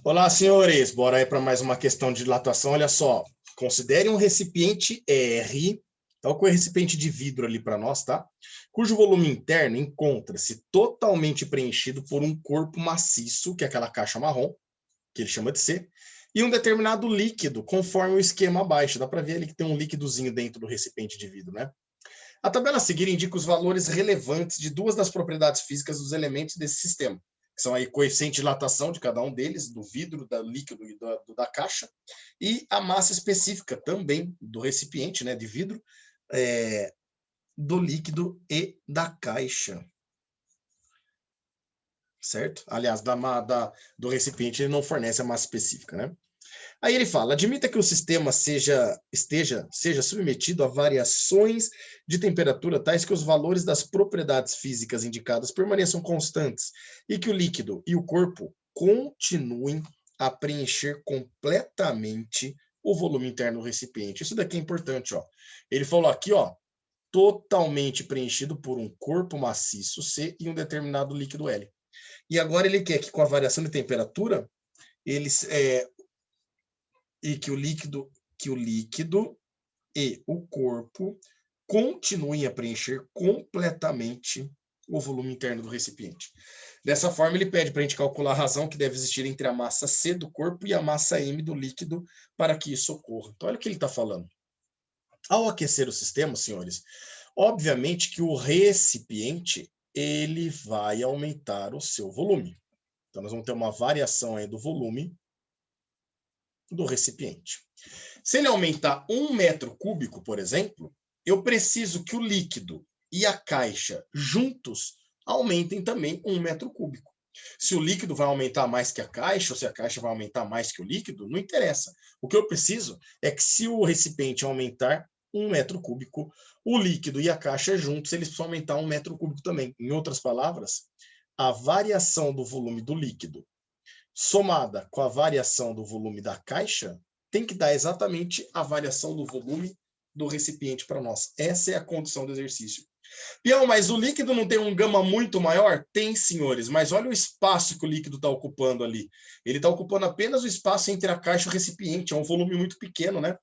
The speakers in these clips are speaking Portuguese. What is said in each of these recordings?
Olá, senhores. Bora aí para mais uma questão de dilatação. Olha só, considere um recipiente R, então com o recipiente de vidro ali para nós, tá? Cujo volume interno encontra-se totalmente preenchido por um corpo maciço, que é aquela caixa marrom, que ele chama de C, e um determinado líquido, conforme o esquema abaixo. Dá para ver ali que tem um líquidozinho dentro do recipiente de vidro, né? A tabela a seguir indica os valores relevantes de duas das propriedades físicas dos elementos desse sistema, que são aí coeficiente de dilatação de cada um deles, do vidro, do líquido e da caixa, e a massa específica também do recipiente, né, de vidro, do líquido e da caixa. Certo? Aliás, do recipiente ele não fornece a massa específica, né? Aí ele fala: admita que o sistema seja submetido a variações de temperatura tais que os valores das propriedades físicas indicadas permaneçam constantes e que o líquido e o corpo continuem a preencher completamente o volume interno do recipiente. Isso daqui é importante, ó. Ele falou aqui, ó, totalmente preenchido por um corpo maciço C e um determinado líquido L. E agora ele quer que com a variação de temperatura, eles e que o líquido e o corpo continuem a preencher completamente o volume interno do recipiente. Dessa forma, ele pede para a gente calcular a razão que deve existir entre a massa C do corpo e a massa M do líquido para que isso ocorra. Então, olha o que ele está falando. Ao aquecer o sistema, senhores, obviamente que o recipiente ele vai aumentar o seu volume. Então, nós vamos ter uma variação aí do volume do recipiente. Se ele aumentar 1 metro cúbico, por exemplo, eu preciso que o líquido e a caixa juntos aumentem também 1 metro cúbico. Se o líquido vai aumentar mais que a caixa, ou se a caixa vai aumentar mais que o líquido, não interessa. O que eu preciso é que se o recipiente aumentar 1 metro cúbico, o líquido e a caixa juntos, eles precisam aumentar 1 metro cúbico também. Em outras palavras, a variação do volume do líquido somada com a variação do volume da caixa, tem que dar exatamente a variação do volume do recipiente para nós. Essa é a condição do exercício. Pião, mas o líquido não tem um gama muito maior? Tem, senhores, mas olha o espaço que o líquido está ocupando ali. Ele está ocupando apenas o espaço entre a caixa e o recipiente, é um volume muito pequeno, né?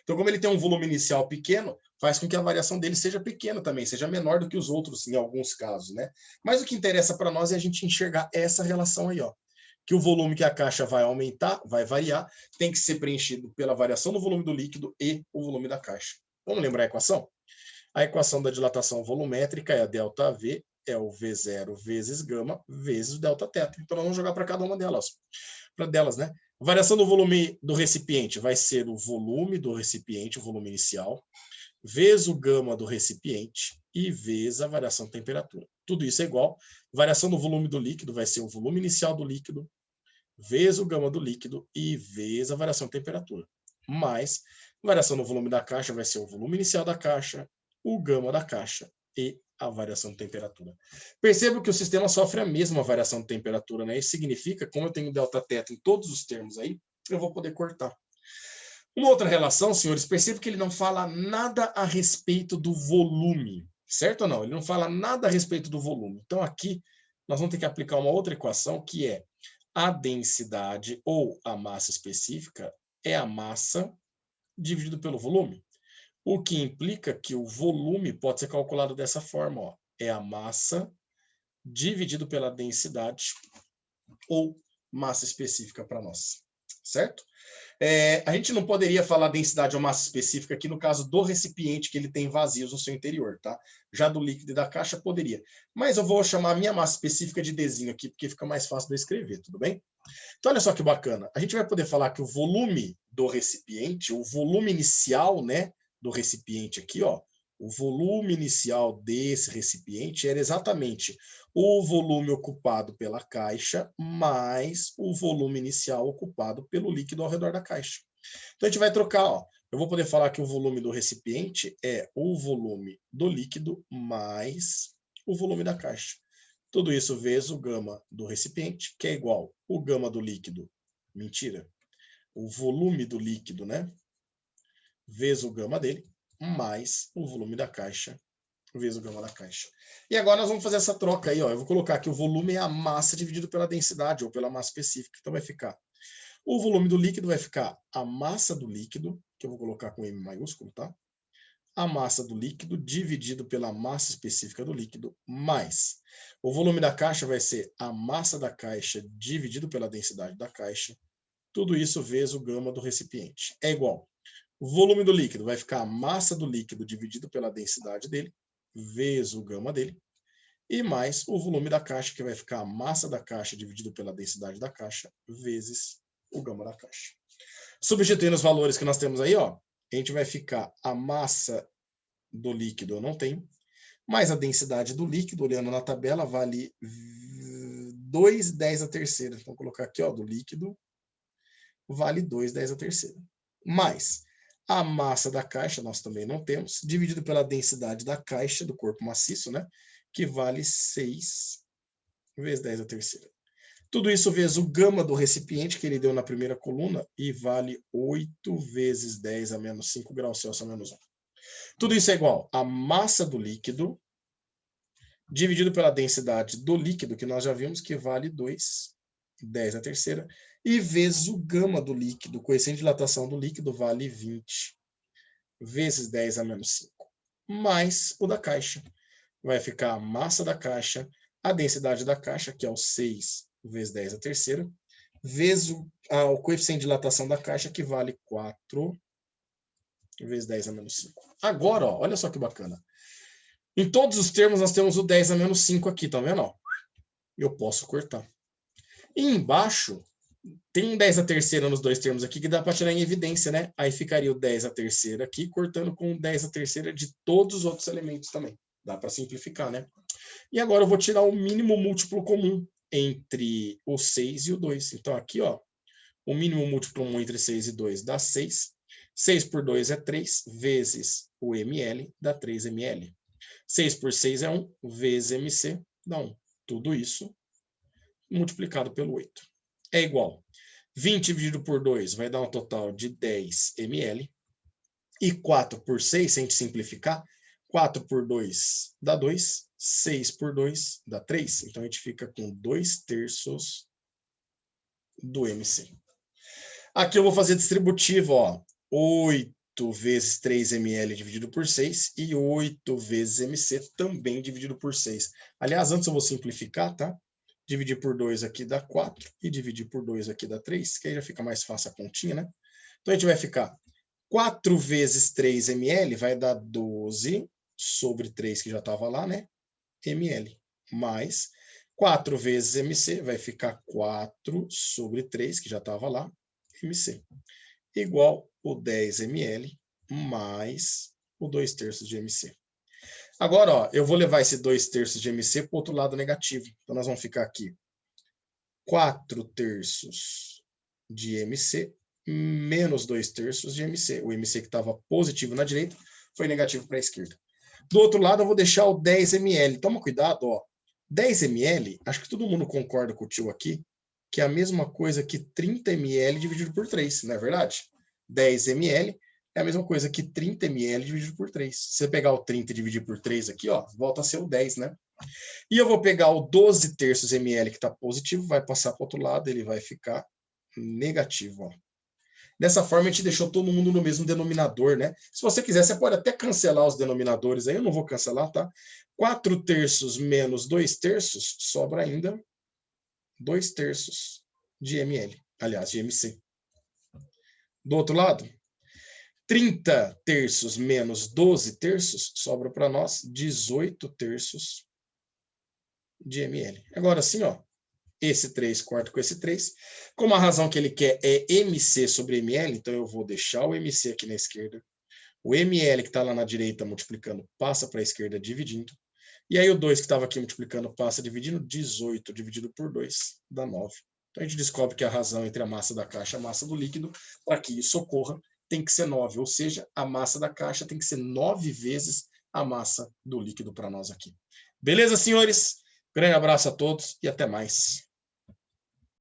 Então, como ele tem um volume inicial pequeno, faz com que a variação dele seja pequena também, seja menor do que os outros, em alguns casos, né? Mas o que interessa para nós é a gente enxergar essa relação aí, ó, que o volume que a caixa vai aumentar, vai variar, tem que ser preenchido pela variação do volume do líquido e o volume da caixa. Vamos lembrar a equação? A equação da dilatação volumétrica é a ΔV, é o V0 vezes gama, vezes o Δθ. Então, nós vamos jogar para cada uma delas. Para delas, né? A variação do volume do recipiente vai ser o volume do recipiente, o volume inicial, vezes o gama do recipiente e vezes a variação de temperatura. Tudo isso é igual. Variação do volume do líquido vai ser o volume inicial do líquido, vezes o gama do líquido e vezes a variação de temperatura. Mais, a variação no volume da caixa vai ser o volume inicial da caixa, o gama da caixa e a variação de temperatura. Perceba que o sistema sofre a mesma variação de temperatura, né? Isso significa, como eu tenho Δθ em todos os termos aí, eu vou poder cortar. Uma outra relação, senhores, perceba que ele não fala nada a respeito do volume, certo ou não? Ele não fala nada a respeito do volume. Então, aqui, nós vamos ter que aplicar uma outra equação, que é a densidade ou a massa específica é a massa dividido pelo volume, o que implica que o volume pode ser calculado dessa forma, ó, é a massa dividido pela densidade ou massa específica para nós, certo? A gente não poderia falar densidade ou massa específica aqui no caso do recipiente que ele tem vazios no seu interior, tá? Já do líquido e da caixa poderia. Mas eu vou chamar a minha massa específica de Dzinho aqui, porque fica mais fácil de eu escrever, tudo bem? Então, olha só que bacana. A gente vai poder falar que o volume do recipiente, o volume inicial, né, do recipiente aqui, ó, o volume inicial desse recipiente era exatamente o volume ocupado pela caixa mais o volume inicial ocupado pelo líquido ao redor da caixa. Então, a gente vai trocar, ó. Eu vou poder falar que o volume do recipiente é o volume do líquido mais o volume da caixa. Tudo isso vezes o gama do recipiente, que é igual o gama do líquido, mentira, o volume do líquido, né? Vezes o gama dele, mais o volume da caixa, vezes o gama da caixa. E agora nós vamos fazer essa troca aí, ó. Eu vou colocar aqui o volume é a massa dividido pela densidade, ou pela massa específica. Então vai ficar, o volume do líquido vai ficar a massa do líquido, que eu vou colocar com M maiúsculo, tá? A massa do líquido dividido pela massa específica do líquido, mais o volume da caixa vai ser a massa da caixa dividido pela densidade da caixa. Tudo isso vezes o gama do recipiente. É igual. O volume do líquido vai ficar a massa do líquido dividido pela densidade dele, vezes o gama dele, e mais o volume da caixa, que vai ficar a massa da caixa dividido pela densidade da caixa, vezes o gama da caixa. Substituindo os valores que nós temos aí, ó, a gente vai ficar a massa do líquido, eu não tenho, mais a densidade do líquido, olhando na tabela, vale 2/10 a terceira. Então, vou colocar aqui, ó, do líquido, vale 2/10 a terceira. Mais a massa da caixa, nós também não temos, dividido pela densidade da caixa, do corpo maciço, né? Que vale 6 vezes 10 a terceira. Tudo isso vezes o gama do recipiente, que ele deu na primeira coluna, e vale 8 vezes 10 a menos 5 graus Celsius a menos 1. Tudo isso é igual a massa do líquido, dividido pela densidade do líquido, que nós já vimos que vale 2/10 a terceira, e vezes o gama do líquido, o coeficiente de dilatação do líquido vale 20 vezes 10 a menos 5, mais o da caixa. Vai ficar a massa da caixa, a densidade da caixa, que é o 6 vezes 10 a terceira, vezes o coeficiente de dilatação da caixa, que vale 4 vezes 10 a menos 5. Agora, ó, olha só que bacana. Em todos os termos, nós temos o 10 a menos 5 aqui, tá vendo? Ó? Eu posso cortar. E embaixo, tem um 10 a terceira nos dois termos aqui que dá para tirar em evidência, né? Aí ficaria o 10 a terceira aqui, cortando com o 10 a terceira de todos os outros elementos também. Dá para simplificar, né? E agora eu vou tirar o mínimo múltiplo comum entre o 6 e o 2. Então aqui, ó, o mínimo múltiplo comum entre 6 e 2 dá 6. 6 por 2 é 3, vezes o ml dá 3 ml. 6 por 6 é 1, vezes mc dá 1. Tudo isso multiplicado pelo 8. É igual. 20 dividido por 2 vai dar um total de 10 ml. E 4 por 6, se a gente simplificar, 4 por 2 dá 2, 6 por 2 dá 3. Então, a gente fica com 2/3 do mc. Aqui eu vou fazer distributivo, ó. 8 vezes 3 ml dividido por 6 e 8 vezes mc também dividido por 6. Aliás, antes eu vou simplificar, tá? Dividir por 2 aqui dá 4 e dividir por 2 aqui dá 3, que aí já fica mais fácil a continha, né? Então, a gente vai ficar 4 vezes 3 ml vai dar 12 sobre 3, que já estava lá, né? ml. Mais 4 vezes mc vai ficar 4 sobre 3, que já estava lá, mc. Igual o 10 ml mais o 2/3 de mc. Agora, ó, eu vou levar esse 2/3 de mc para o outro lado negativo. Então, nós vamos ficar aqui 4/3 de mc menos 2/3 de mc. O mc que estava positivo na direita foi negativo para a esquerda. Do outro lado, eu vou deixar o 10 ml. Toma cuidado, ó. 10 ml, acho que todo mundo concorda com o tio aqui, que é a mesma coisa que 30 ml dividido por 3, não é verdade? 10 ml é a mesma coisa que 30 ml dividido por 3. Se você pegar o 30 e dividir por 3 aqui, ó, volta a ser o 10, né? E eu vou pegar o 12/3 ml que está positivo, vai passar para o outro lado, ele vai ficar negativo, ó. Dessa forma, a gente deixou todo mundo no mesmo denominador, né? Se você quiser, você pode até cancelar os denominadores aí, eu não vou cancelar, tá? 4/3 menos 2/3 sobra ainda 2/3 de ml, aliás, de mc. Do outro lado, 30/3 menos 12/3 sobra para nós 18/3 de ml. Agora sim, ó, esse 3 corta com esse 3. Como a razão que ele quer é mc sobre ml, então eu vou deixar o mc aqui na esquerda. O ml que está lá na direita multiplicando passa para a esquerda dividindo. E aí o 2 que estava aqui multiplicando passa dividindo. 18 dividido por 2 dá 9. Então a gente descobre que a razão entre a massa da caixa e a massa do líquido, para que isso ocorra, tem que ser 9. Ou seja, a massa da caixa tem que ser 9 vezes a massa do líquido para nós aqui. Beleza, senhores? Grande abraço a todos e até mais.